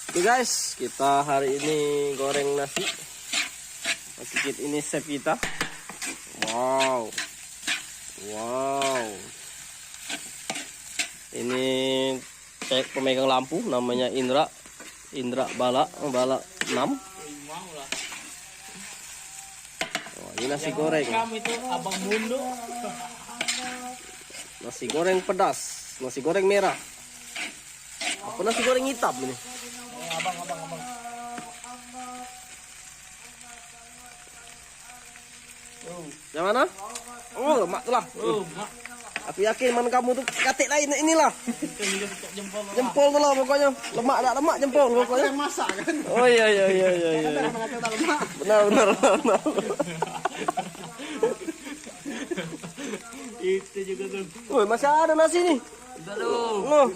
Oke guys, kita hari ini goreng nasi. Sedikit ini chef kita. Wow. Ini pemegang lampu namanya Indra Bala 6. Oh, ini nasi goreng. Kami itu Abang Mundo. Nasi goreng pedas, nasi goreng merah. Apa nasi goreng hitam ini? Abang. Yang mana? Oh, lemak tuh lah. Mak. Aku yakin man kamu tuh katik lain inilah. Jempol tuh lah pokoknya. Lemak tak lemak jempol pokoknya. Masak kan? Oh iya. Benar. Itu juga tuh. Woi, masih ada nasi nih. Belum. Oh.